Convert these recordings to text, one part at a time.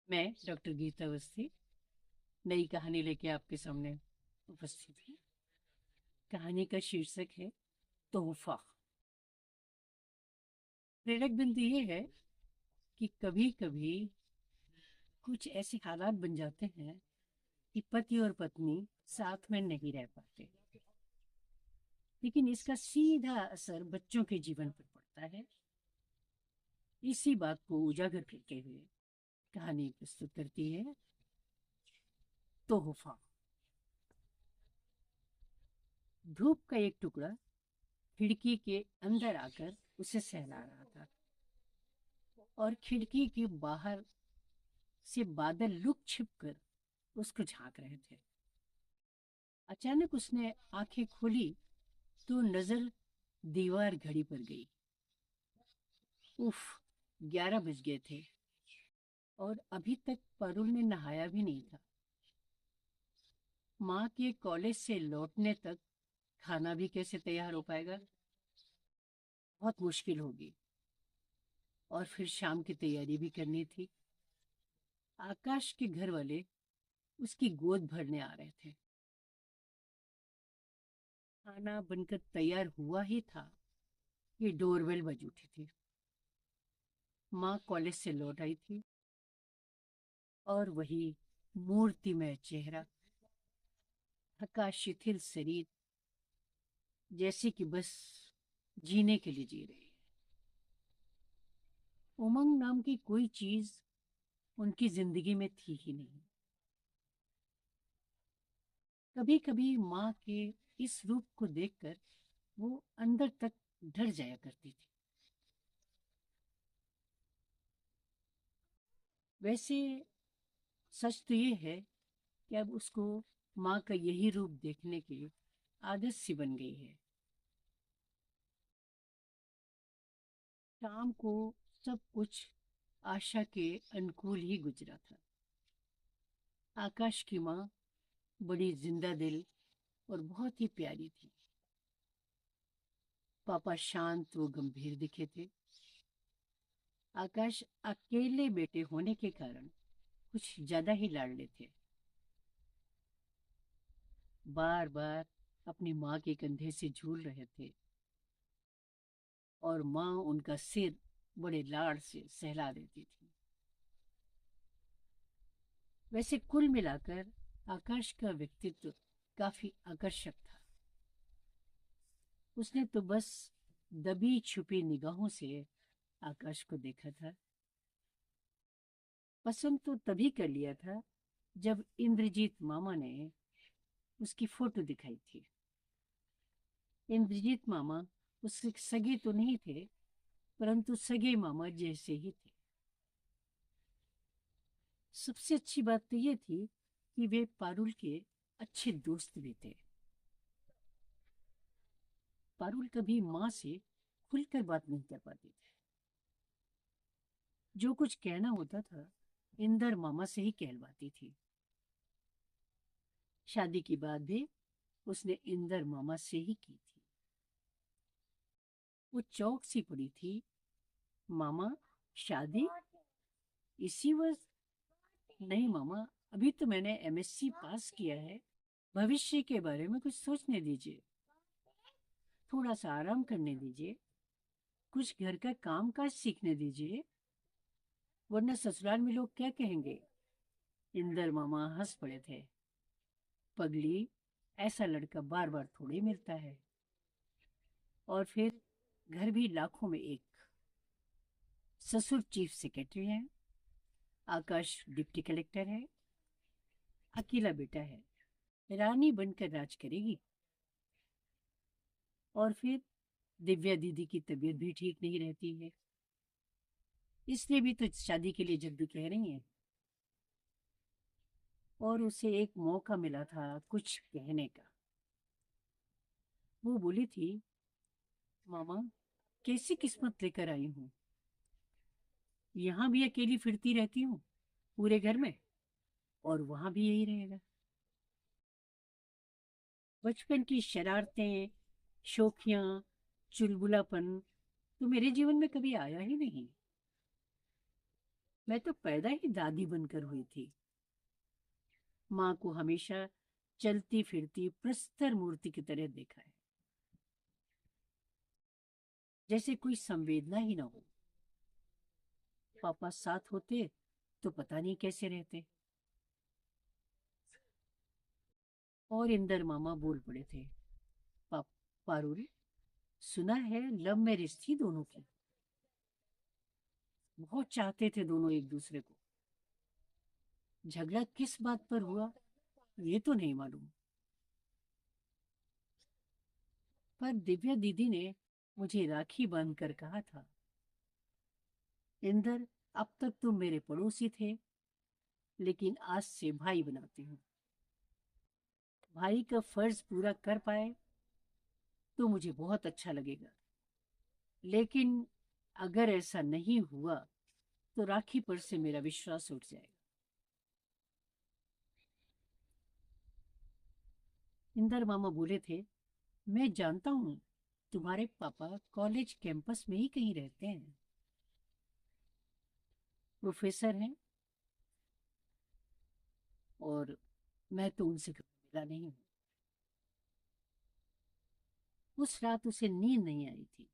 मैं डॉक्टर गीता अवस्थी नई कहानी लेके आपके सामने उपस्थित हूँ। कहानी का शीर्षक है तोहफा। प्रेरक बिंदु ये है कि कभी कभी कुछ ऐसे हालात बन जाते हैं कि पति और पत्नी साथ में नहीं रह पाते, लेकिन इसका सीधा असर बच्चों के जीवन पर पड़ता है। इसी बात को उजागर करते हुए कहानी प्रस्तुत करती है तोहफा। धूप का एक टुकड़ा खिड़की के अंदर आकर उसे सहला रहा था और खिड़की के बाहर से बादल लुक छिप कर उसको झांक रहे थे। अचानक उसने आंखें खोली तो नजर दीवार घड़ी पर गई। उफ, 11 बज गए थे और अभी तक पारुल ने नहाया भी नहीं था। माँ के कॉलेज से लौटने तक खाना भी कैसे तैयार हो पाएगा? बहुत मुश्किल होगी। और फिर शाम की तैयारी भी करनी थी। आकाश के घर वाले उसकी गोद भरने आ रहे थे। खाना बनकर तैयार हुआ ही था कि डोरबेल बज उठी थी। माँ कॉलेज से लौट आई थी और वही मूर्तिमय चेहरा, थका शिथिल शरीर, जैसे कि बस जीने के लिए जी रही है। उमंग नाम की कोई चीज उनकी जिंदगी में थी ही नहीं। कभी कभी माँ के इस रूप को देखकर वो अंदर तक डर जाया करती थी। वैसे सच तो ये है कि अब उसको माँ का यही रूप देखने की आदत सी बन गई है। शाम को सब कुछ आशा के अनुकूल ही गुजरा था। आकाश की माँ बड़ी जिंदा दिल और बहुत ही प्यारी थी। पापा शांत व गंभीर दिखे थे। आकाश अकेले बेटे होने के कारण कुछ ज्यादा ही लाडले थे। बार बार अपनी माँ के कंधे से झूल रहे थे और माँ उनका सिर बड़े लाड़ से सहला देती थी। वैसे कुल मिलाकर आकाश का व्यक्तित्व काफी आकर्षक था। उसने तो बस दबी छुपी निगाहों से आकाश को देखा था। पसंद तो तभी कर लिया था जब इंद्रजीत मामा ने उसकी फोटो दिखाई थी। इंद्रजीत मामा उससे सगे तो नहीं थे, परंतु सगे मामा जैसे ही थे। सबसे अच्छी बात तो ये थी कि वे पारुल के अच्छे दोस्त भी थे। पारुल कभी माँ से खुलकर बात नहीं कर पाती थी। जो कुछ कहना होता था इंदर मामा से ही कहलवाती थी। शादी की बात भी उसने इंदर मामा से ही की थी। वो चौक सी पड़ी थी। मामा, शादी इसी वर्ष? नहीं मामा, अभी तो मैंने एमएससी पास किया है। भविष्य के बारे में कुछ सोचने दीजिए। थोड़ा सा आराम करने दीजिए। कुछ घर का काम काज सीखने दीजिए, वरना ससुराल में लोग क्या कहेंगे। इंदर मामा हंस पड़े थे। पगली, ऐसा लड़का बार बार थोड़ी मिलता है। और फिर घर भी लाखों में एक। ससुर चीफ सेक्रेटरी हैं, आकाश डिप्टी कलेक्टर है, अकेला बेटा है। रानी बनकर राज करेगी। और फिर दिव्या दीदी की तबीयत भी ठीक नहीं रहती है, इसलिए भी तो शादी के लिए जल्दी कह रही हैं। और उसे एक मौका मिला था कुछ कहने का। वो बोली थी, मामा, कैसी किस्मत लेकर आई हूँ। यहाँ भी अकेली फिरती रहती हूँ पूरे घर में, और वहां भी यही रहेगा। बचपन की शरारतें, शोखियां, चुलबुलापन तो मेरे जीवन में कभी आया ही नहीं। मैं तो पैदा ही दादी बनकर हुई थी। माँ को हमेशा चलती फिरती प्रस्तर मूर्ति की तरह देखा है, जैसे कोई संवेदना ही ना हो। पापा साथ होते तो पता नहीं कैसे रहते। और इंदर मामा बोल पड़े थे, पारुल, सुना है लव मैरिज थी दोनों की। बहुत चाहते थे दोनों एक दूसरे को। झगड़ा किस बात पर हुआ ये तो नहीं मालूम, पर दिव्या दीदी ने मुझे राखी बांधकर कहा था, इंदर, अब तक तुम मेरे पड़ोसी थे, लेकिन आज से भाई बनाती हूँ। भाई का फर्ज पूरा कर पाए तो मुझे बहुत अच्छा लगेगा, लेकिन अगर ऐसा नहीं हुआ तो राखी पर से मेरा विश्वास उठ जाएगा। इंदर मामा बोले थे, मैं जानता हूँ तुम्हारे पापा कॉलेज कैंपस में ही कहीं रहते हैं, प्रोफेसर हैं, और मैं तो उनसे कभी मिला नहीं हूँ। उस रात उसे नींद नहीं आई थी।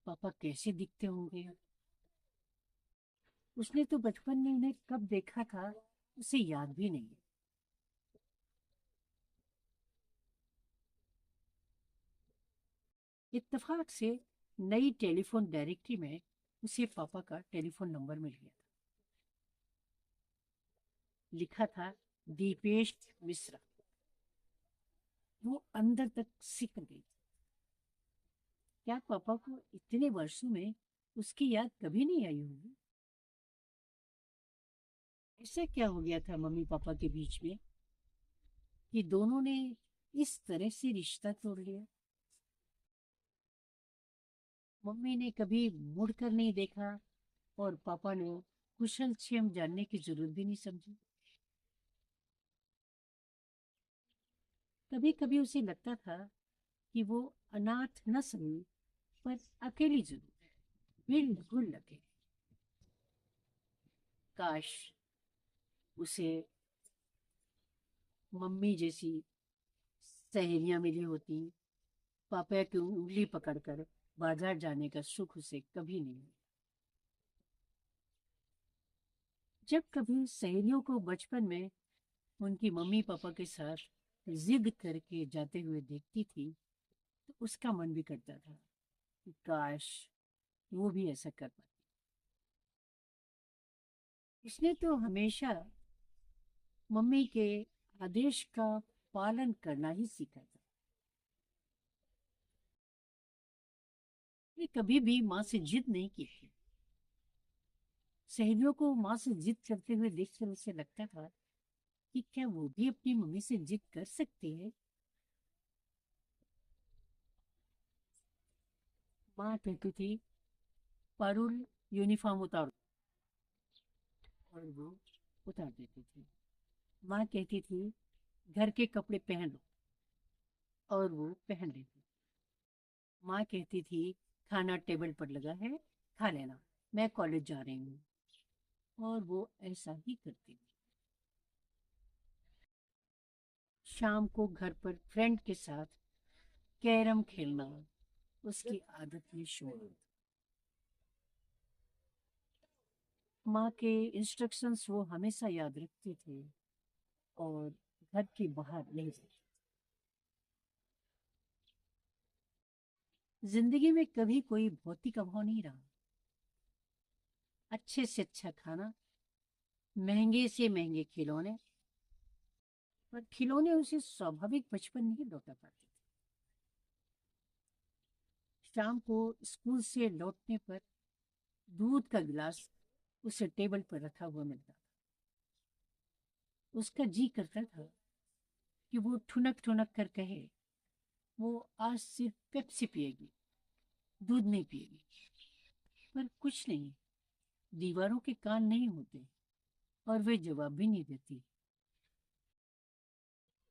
पापा कैसे दिखते होंगे? उसने तो बचपन में उन्हें कब देखा था उसे याद भी नहीं। इत्तेफाक से नई टेलीफोन डायरेक्टरी में उसे पापा का टेलीफोन नंबर मिल गया था। लिखा था दीपेश मिश्रा। वो अंदर तक सिक गई। क्या पापा को इतने वर्षों में उसकी याद कभी नहीं आई होगी? ऐसा क्या हो गया था मम्मी पापा के बीच में कि दोनों ने इस तरह से रिश्ता तोड़ लिया? मम्मी ने कभी मुड़कर नहीं देखा और पापा ने कुशल क्षेम जानने की जरूरत भी नहीं समझी। कभी कभी उसे लगता था कि वो अनाथ न सही पर अकेली जरूर है, बिल्कुल अकेली। काश उसे मम्मी जैसी सहेलियां मिली होती। पापा की उंगली पकड़कर बाजार जाने का सुख उसे कभी नहीं मिला। जब कभी सहेलियों को बचपन में उनकी मम्मी पापा के साथ जिद करके जाते हुए देखती थी तो उसका मन भी करता था कि काश वो भी ऐसा कर पाती। उसने तो हमेशा मम्मी के आदेश का पालन करना ही सीखा था। ये कभी भी माँ से जिद नहीं की थी। सहेलियों को माँ से जिद करते हुए देखकर उसे लगता था कि क्या वो भी अपनी मम्मी से जिद कर सकती है। माँ कहती थी, पारुल, यूनिफॉर्म उतारो, और वो उतार देती थी। माँ कहती थी, घर के कपड़े पहन लो, और वो पहन लेती। माँ कहती थी, खाना टेबल पर लगा है, खा लेना, मैं कॉलेज जा रही हूँ, और वो ऐसा ही करती थी। शाम को घर पर फ्रेंड के साथ कैरम खेलना उसकी आदत में शोर। माँ के इंस्ट्रक्शंस वो हमेशा याद रखते थे और घर के बाहर नहीं जाते। जिंदगी में कभी कोई भौतिक अभाव नहीं रहा। अच्छे से अच्छा खाना, महंगे से महंगे खिलौने, पर खिलौने उसे स्वाभाविक बचपन नहीं लौटा पाते थे। शाम को स्कूल से लौटने पर दूध का गिलास उसे टेबल पर रखा हुआ मिलता था। उसका जी करता था कि वो ठुनक ठुनक कर कहे, वो आज सिर्फ पेप्सी पिएगी, दूध नहीं पिएगी। पर कुछ नहीं, दीवारों के कान नहीं होते और वे जवाब भी नहीं देती।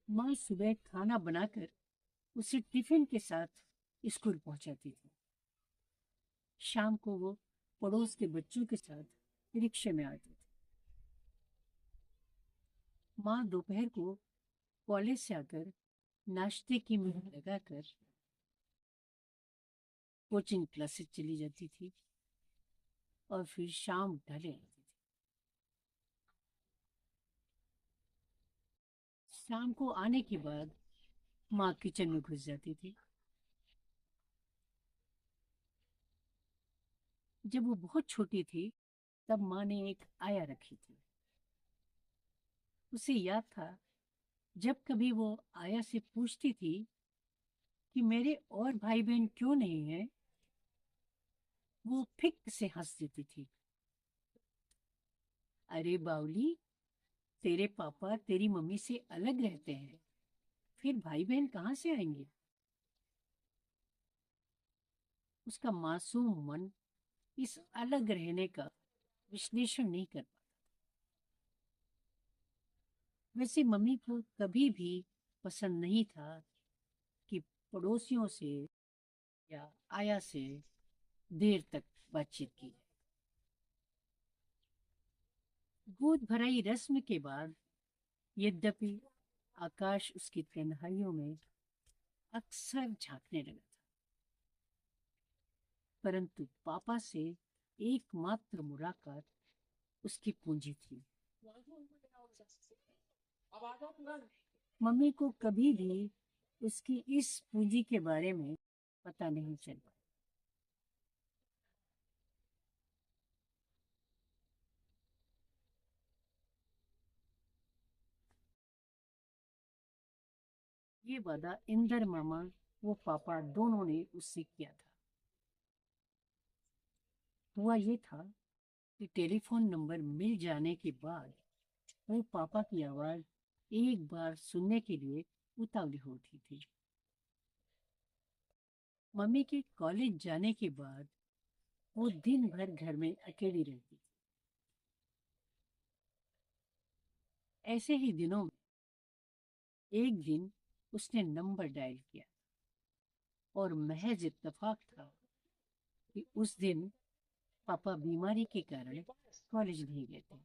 माँ सुबह खाना बनाकर उसे टिफिन के साथ स्कूल पहुंचाती थी। शाम को वो पड़ोस के बच्चों के साथ रिक्शे में आते थे। माँ दोपहर को कॉलेज से आकर नाश्ते की मुहर लगाकर कोचिंग क्लासेस चली जाती थी और फिर शाम ढले आती थी। शाम को आने के बाद माँ किचन में घुस जाती थी। जब वो बहुत छोटी थी तब माँ ने एक आया रखी थी। उसे याद था जब कभी वो आया से पूछती थी कि मेरे और भाई बहन क्यों नहीं हैं, वो फिक से हंस देती थी। अरे बावली, तेरे पापा तेरी मम्मी से अलग रहते हैं, फिर भाई बहन कहाँ से आएंगे? उसका मासूम मन इस अलग रहने का विश्लेषण नहीं कर पाता। वैसे मम्मी को कभी भी पसंद नहीं था कि पड़ोसियों से या आया से देर तक बातचीत की जाए। गोद भराई रस्म के बाद यद्यपि आकाश उसकी तन्हाइयों में अक्सर झांकने लगा था, परंतु पापा से एकमात्र मुलाकात उसकी पूंजी थी। मम्मी को कभी भी उसकी इस पूंजी के बारे में पता नहीं चला। ये वादा इंदर मामा वो पापा दोनों ने उससे किया था। हुआ ये था कि टेलीफोन नंबर मिल जाने के बाद वो पापा की आवाज एक बार सुनने के लिए उतावली होती थी। मम्मी के कॉलेज जाने के बाद वो दिन भर घर में अकेली रहती थी। ऐसे ही दिनों में एक दिन उसने नंबर डायल किया और महज इत्तेफाक था कि उस दिन पापा बीमारी के कारण कॉलेज नहीं गए थे।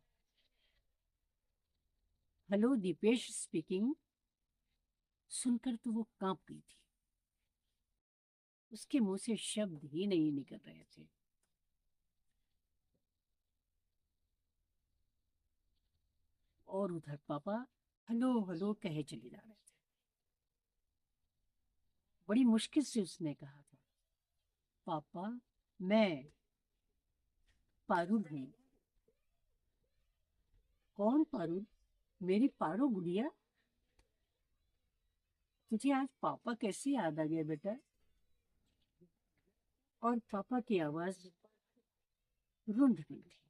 Hello, Deepesh speaking. सुनकर तो वो कांप गई थी। उसके मुंह से शब्द ही नहीं निकल रहे थे। और उधर पापा हेलो हेलो कहे चले जा रहे थे। बड़ी मुश्किल से उसने कहा था, पापा मैं पारू हूँ। कौन पारू? मेरी पारू गुड़िया? तुझे आज पापा कैसे याद आ गया बेटा? और पापा की आवाज रुंध गई थी।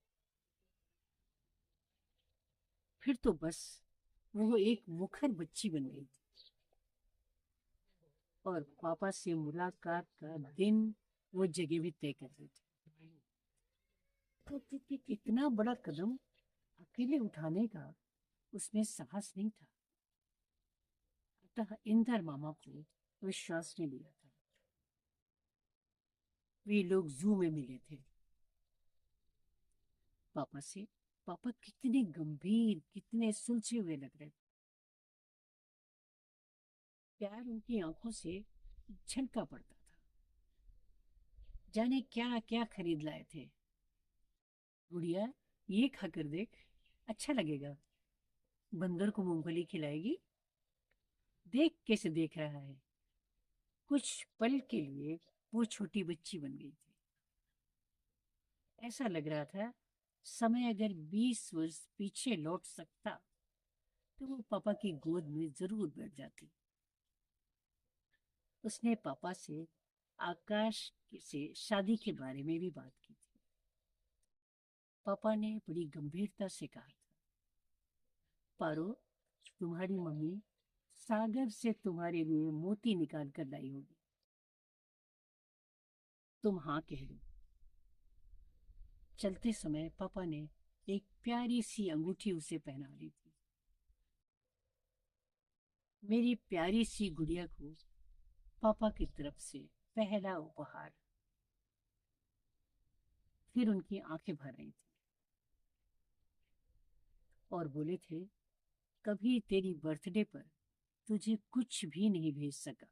फिर तो बस वो एक मुखर बच्ची बन गई थी और पापा से मुलाकात का दिन वो जगह भी तय कर दी थी। तो इतना बड़ा कदम अकेले उठाने का उसमें साहस नहीं था। अतः इंदर मामा को विश्वास ने लिया था। वे लोग जू में मिले थे। पापा से पापा कितने गंभीर, कितने सुलझे हुए लग रहे थे। प्यार उनकी आंखों से झलका पड़ता था। जाने क्या क्या खरीद लाए थे। गुड़िया, ये खाकर देख, अच्छा लगेगा। बंदर को मूंगफली खिलाएगी? देख कैसे देख रहा है। कुछ पल के लिए वो छोटी बच्ची बन गई थी। ऐसा लग रहा था समय अगर 20 वर्ष पीछे लौट सकता तो वो पापा की गोद में जरूर बैठ जाती। उसने पापा से आकाश से शादी के बारे में भी बात की थी। पापा ने बड़ी गंभीरता से कहा था, पारो, तुम्हारी मम्मी सागर से तुम्हारे लिए मोती निकाल कर लाई होगी। तुम हाँ कह दो। चलते समय पापा ने एक प्यारी सी अंगूठी उसे पहना दी थी। मेरी प्यारी सी गुड़िया को पापा की तरफ से पहला उपहार। फिर उनकी आंखें भर रही थी। और बोले थे, कभी तेरी बर्थडे पर तुझे कुछ भी नहीं भेज सका,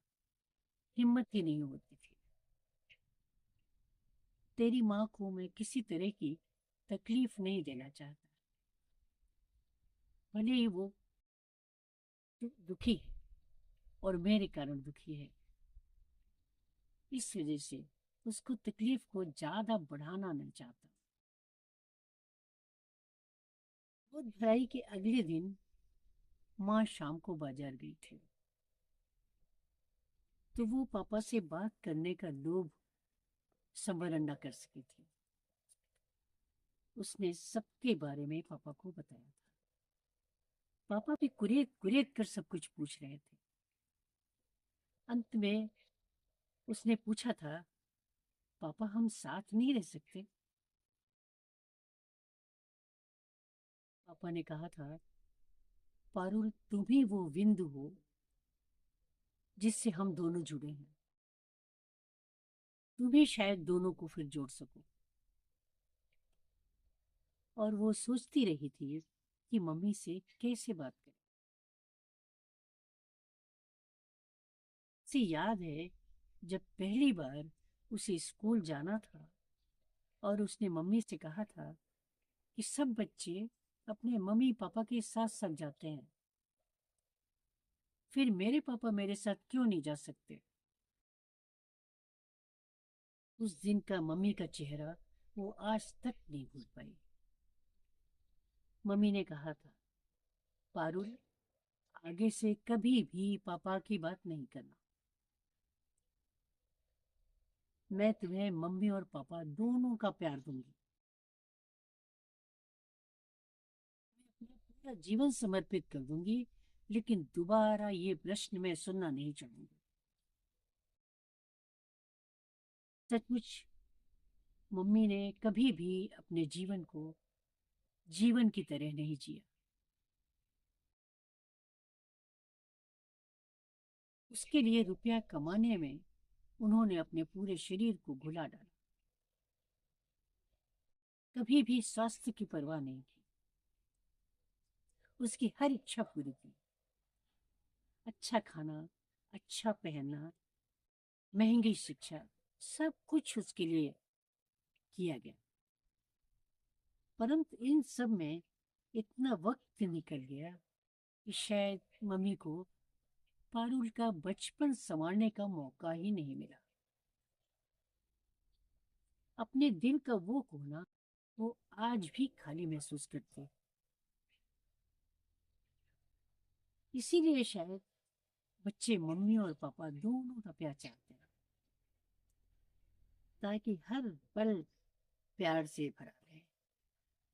हिम्मत ही नहीं होती थी। तेरी माँ को मैं किसी तरह की तकलीफ नहीं देना चाहता, भले ही वो दुखी है और मेरे कारण दुखी है। इस वजह से उसको तकलीफ को ज्यादा बढ़ाना नहीं चाहता। बुध भराई के अगले दिन माँ शाम को बाजार गई थी, तो वो पापा से बात करने का लोभ संवरण न कर सकी थी। उसने सबके बारे में पापा को बताया था। पापा भी कुरेद कुरेद कर सब कुछ पूछ रहे थे। अंत में उसने पूछा था, पापा हम साथ नहीं रह सकते? पापा ने कहा था, पारुल तुम ही वो बिंदु हो जिससे हम दोनों जुड़े हैं। तुम ही शायद दोनों को फिर जोड़ सको। और वो सोचती रही थी कि मम्मी से कैसे बात करें। उसे याद है जब पहली बार उसे स्कूल जाना था और उसने मम्मी से कहा था कि सब बच्चे अपने मम्मी पापा के साथ साथ जाते हैं, फिर मेरे पापा मेरे साथ क्यों नहीं जा सकते? उस दिन का मम्मी का चेहरा वो आज तक नहीं भूल पाई। मम्मी ने कहा था, पारुल आगे से कभी भी पापा की बात नहीं करना। मैं तुम्हें मम्मी और पापा दोनों का प्यार दूंगी। मैं अपना पूरा जीवन समर्पित कर दूंगी, लेकिन दोबारा ये प्रश्न मैं सुनना नहीं चाहूंगी। सचमुच मम्मी ने कभी भी अपने जीवन को जीवन की तरह नहीं जिया। उसके लिए रुपया कमाने में उन्होंने अपने पूरे शरीर को घुला डाला। कभी भी स्वास्थ्य की परवाह नहीं की। उसकी हर इच्छा पूरी की। अच्छा खाना, अच्छा पहनना, महंगी शिक्षा, सब कुछ उसके लिए किया गया। परंतु इन सब में इतना वक्त निकल गया कि शायद मम्मी को पारुल का बचपन संवारने का मौका ही नहीं मिला। अपने दिल का वो कोना वो आज भी खाली महसूस करती। इसीलिए शायद बच्चे मम्मी और पापा दोनों का प्यार चाहते हैं, ताकि हर पल प्यार से भरा रहे।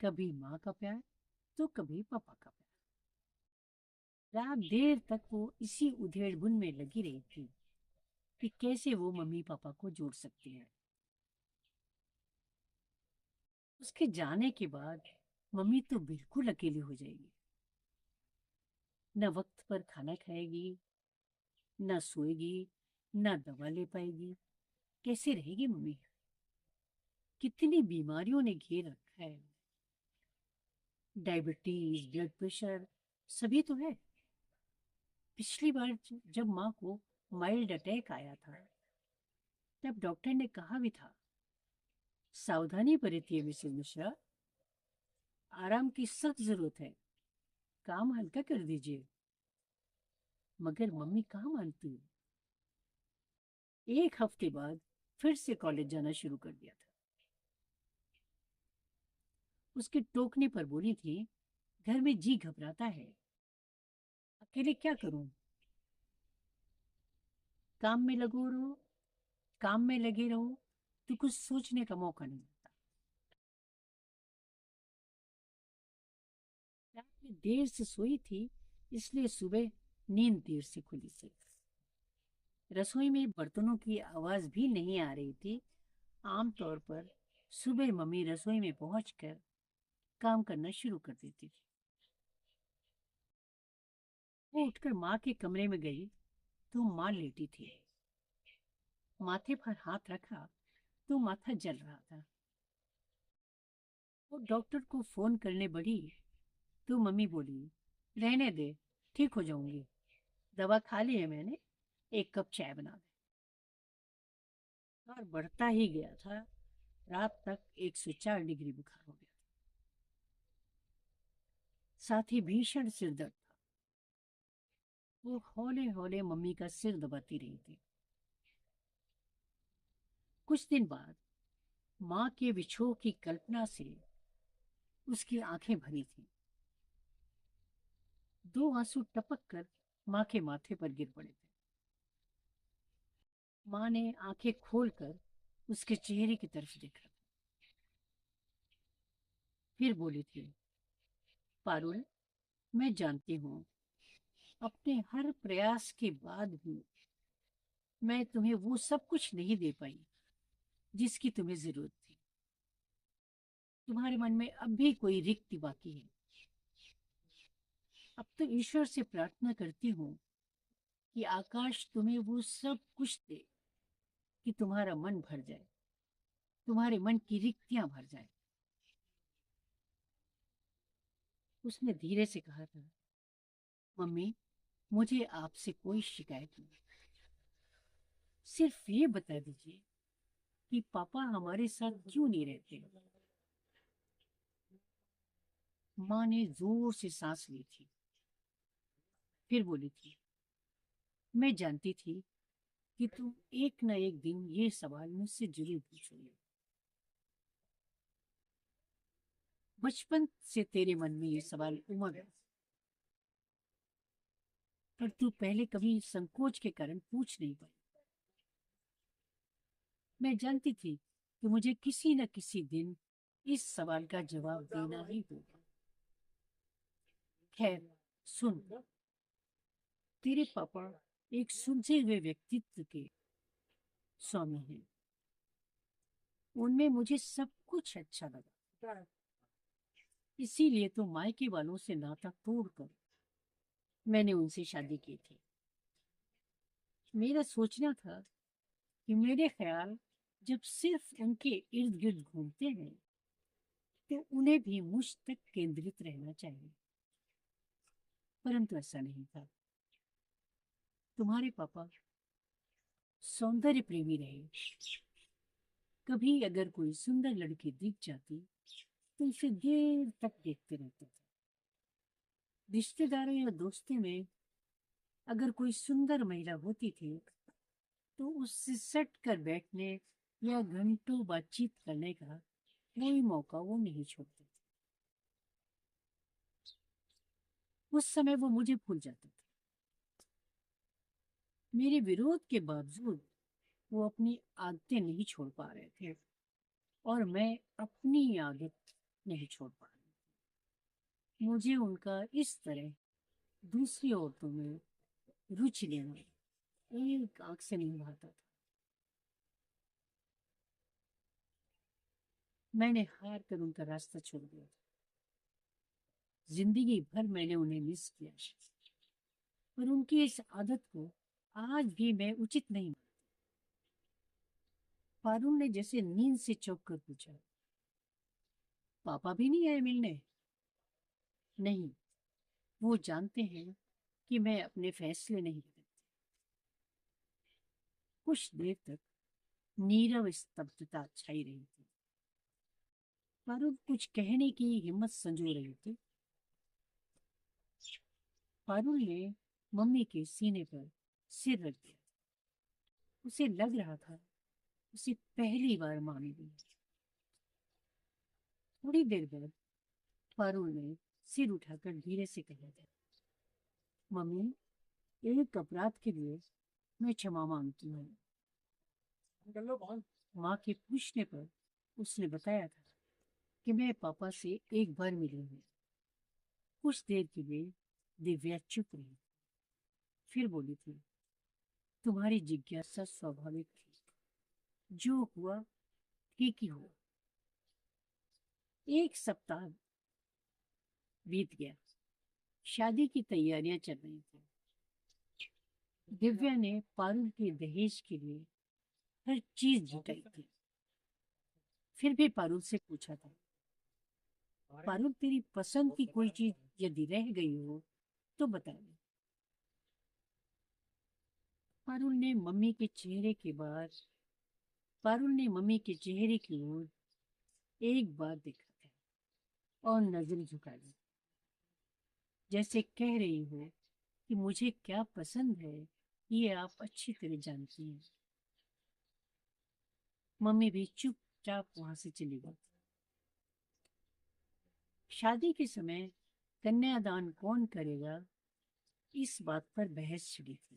कभी माँ का प्यार तो कभी पापा का प्यार। रात देर तक वो इसी उधेड़-बुन में लगी रही थी कि कैसे वो मम्मी पापा को जोड़ सकती है। उसके जाने के बाद मम्मी तो बिल्कुल अकेली हो जाएगी। न वक्त पर खाना खाएगी, न सोएगी, न दवा ले पाएगी। कैसे रहेगी मम्मी? कितनी बीमारियों ने घेर रखा है। डायबिटीज, ब्लड प्रेशर, सभी तो है। पिछली बार जब माँ को माइल्ड अटैक आया था, तब डॉक्टर ने कहा भी था, सावधानी बरतिए मिसेस मिश्रा, आराम की सख्त जरूरत है, काम हल्का कर दीजिए। मगर मम्मी कहाँ मानती। एक हफ्ते बाद फिर से कॉलेज जाना शुरू कर दिया था। उसके टोकने पर बोली थी, घर में जी घबराता है, अकेले क्या करूं? काम में लगो रहो, काम में लगे रहो तो कुछ सोचने का मौका नहीं मिलता। रात में देर से सोई थी, इसलिए सुबह नींद देर से खुली थी। रसोई में बर्तनों की आवाज भी नहीं आ रही थी। आमतौर पर सुबह मम्मी रसोई में पहुंचकर काम करना शुरू कर देती थी। वो उठकर माँ के कमरे में गई तो माँ लेटी थी। माथे पर हाथ रखा तो माथा जल रहा था। वो डॉक्टर को फोन करने बढ़ी तो मम्मी बोली, रहने दे, ठीक हो जाऊंगी, दवा खा ली है मैंने, एक कप चाय बना दे। और बढ़ता ही गया था। रात तक 104 डिग्री बुखार हो गया। साथ ही भीषण सिर दर्द था। वो हौले हौले मम्मी का सिर दबाती रही थी। कुछ दिन बाद माँ के विछोह की कल्पना से उसकी आंखें भरी थीं। दो आंसू टपक कर माँ के माथे पर गिर पड़े थे। माँ ने आंखें खोलकर उसके चेहरे की तरफ देखा, फिर बोली थी, पारुल, मैं जानती हूँ अपने हर प्रयास के बाद भी मैं तुम्हें वो सब कुछ नहीं दे पाई जिसकी तुम्हें जरूरत थी। तुम्हारे मन में अब भी कोई रिक्ति बाकी है। अब तो ईश्वर से प्रार्थना करती हूँ कि आकाश तुम्हें वो सब कुछ दे कि तुम्हारा मन भर जाए, तुम्हारे मन की रिक्तियां भर जाए। उसने धीरे से कहा था, मम्मी, मुझे आपसे कोई शिकायत नहीं, सिर्फ ये बता दीजिए कि पापा हमारे साथ क्यों नहीं रहते। माँ ने जोर से सांस ली थी, फिर बोली थी, मैं जानती थी कि तुम एक न एक दिन ये सवाल मुझसे जरूर पूछोगे। बचपन से तेरे मन में ये सवाल उमड़ गया, पर तू पहले कभी संकोच के कारण पूछ नहीं पाई। मैं जानती थी कि मुझे किसी न किसी दिन इस सवाल का जवाब देना ही होगा। खैर, सुन, तेरे पापा एक सुलझे हुए व्यक्तित्व के स्वामी हैं। उनमें मुझे सब कुछ अच्छा लगा, इसीलिए तो मायके वालों से नाता तोड़कर मैंने उनसे शादी की थी। मेरा सोचना था कि मेरे ख्याल जब सिर्फ उनके इर्द गिर्द घूमते हैं तो उन्हें भी मुझ तक केंद्रित रहना चाहिए, परंतु ऐसा नहीं था। तुम्हारे पापा सौंदर्य प्रेमी रहे। कभी अगर कोई सुंदर लड़की दिख जाती तो उसे देर तक देखते रहते थे। रिश्तेदारों या दोस्तों में अगर कोई सुंदर महिला होती थी तो उससे सट कर बैठने या घंटों बातचीत करने का कोई मौका वो नहीं छोड़ते थे। उस समय वो मुझे भूल जाते थे। मेरे विरोध के बावजूद वो अपनी आदतें नहीं छोड़ पा रहे थे और मैं अपनी आदत नहीं छोड़ पा रही। मुझे उनका इस तरह दूसरी औरतों में रुचि लेना एक आंख से नहीं भाता था। मैंने हार कर उनका रास्ता छोड़ दिया था। जिंदगी भर मैंने उन्हें मिस किया, पर उनकी इस आदत को आज भी मैं उचित नहीं। पारुल ने जैसे नींद से चौंक कर पूछा, पापा भी नहीं आए मिलने? नहीं, वो जानते हैं कि मैं अपने फैसले नहीं बदलती। कुछ देर तक नीरव स्तब्धता छाई रही थी। पारुल कुछ कहने की हिम्मत संजो रही थी। पारुल ने मम्मी के सीने पर सिर रख दिया। उसे लग रहा था उसे पहली बार मां मिली। थोड़ी देर बाद पारुल ने सिर उठाकर धीरे से कहा था, मम्मी, एक अपराध के लिए मैं क्षमा मांगती हूँ। माँ के पूछने पर उसने बताया था कि मैं पापा से एक बार मिली हूँ। कुछ देर के लिए दिव्या चुप रही, फिर बोली थी, तुम्हारी जिज्ञासा स्वाभाविक थी, जो हुआ ठीक ही हुआ। एक सप्ताह बीत गया। शादी की तैयारियां चल रही थी। दिव्या ने पारुल के दहेज के लिए हर चीज जुटाई थी। फिर भी पारुल से पूछा था, पारुल, तेरी पसंद की कोई चीज यदि रह गई हो तो बता दे। पारुल ने मम्मी के चेहरे के बाद पारुल ने मम्मी के चेहरे की ओर एक बार देखा था और नजर झुका ली, जैसे कह रही हो कि मुझे क्या पसंद है ये आप अच्छी तरह जानती हैं। मम्मी भी चुपचाप वहां से चली गई। शादी के समय कन्यादान कौन करेगा, इस बात पर बहस छिड़ी थी।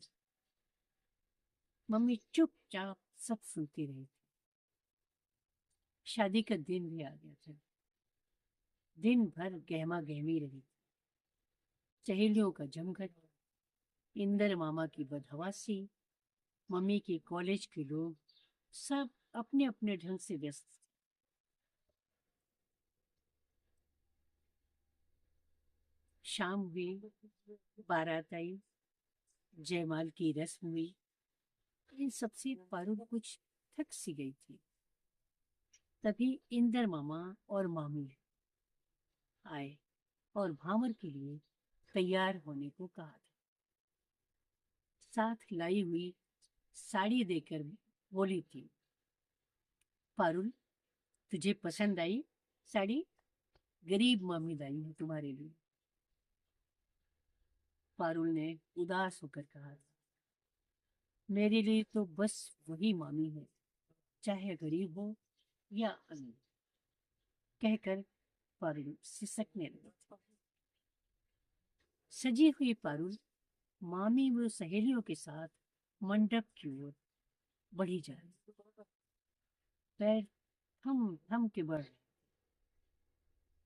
मम्मी चुपचाप सब सुनती रही थी। शादी का दिन भी आ गया था। दिन भर गहमा गहमी रही। सहेलियों का जमघट, इंदर मामा की बदहवासी, मम्मी के कॉलेज के लोग, सब अपने अपने ढंग से व्यस्त थे। शाम हुई, बारात आई, जयमाल की रस्म हुई। इन सबसे पारुल कुछ थक सी गई थी। तभी इंदर मामा और मामी आए और भामर के लिए तैयार होने को कहा था। साथ लाई हुई साड़ी देकर बोली थी, पारुल तुझे पसंद आई साड़ी? गरीब मामी लाई है तुम्हारे लिए। पारुल ने उदास होकर कहा, मेरे लिए तो बस वही मामी है, चाहे गरीब हो या अमीर। कहकर पारुल सिसकने लगी। सजी हुई पारुल मामी व सहेलियों के साथ मंडप की ओर बढ़ी जा रही। पैर थम थम के बढ़ रहे।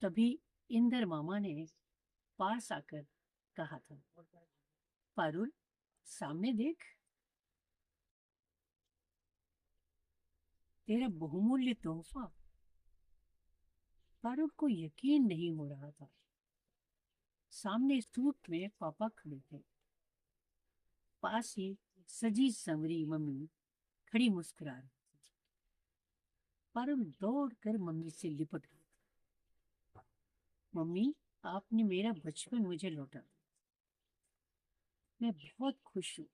तभी इंदर मामा ने पास आकर कहा था, पारुल सामने देख, तेरा बहुमूल्य तोहफा। पारुल को यकीन नहीं हो रहा था। सामने स्तूप में पापा खड़े थे। पास ही सजी संवरी मम्मी खड़ी मुस्कुरा रही थी। पारुल दौड़ कर मम्मी से लिपट गई। मम्मी, आपने मेरा बचपन मुझे लौटा दिया। मैं बहुत खुश हूँ।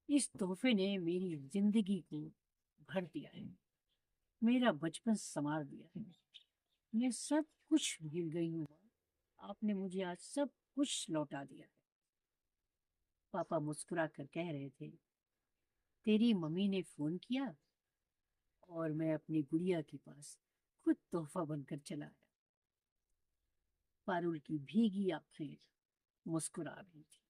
इस तोहफे ने मेरी जिंदगी को भर दिया है, मेरा बचपन संवार दिया है। मैं सब कुछ भूल गई हूँ। आपने मुझे आज सब कुछ लौटा दिया है। पापा मुस्कुरा कर कह रहे थे, तेरी मम्मी ने फोन किया और मैं अपनी गुड़िया के पास खुद तोहफा बनकर चला आया। पारुल की भीगी आंखें मुस्कुरा रही थी।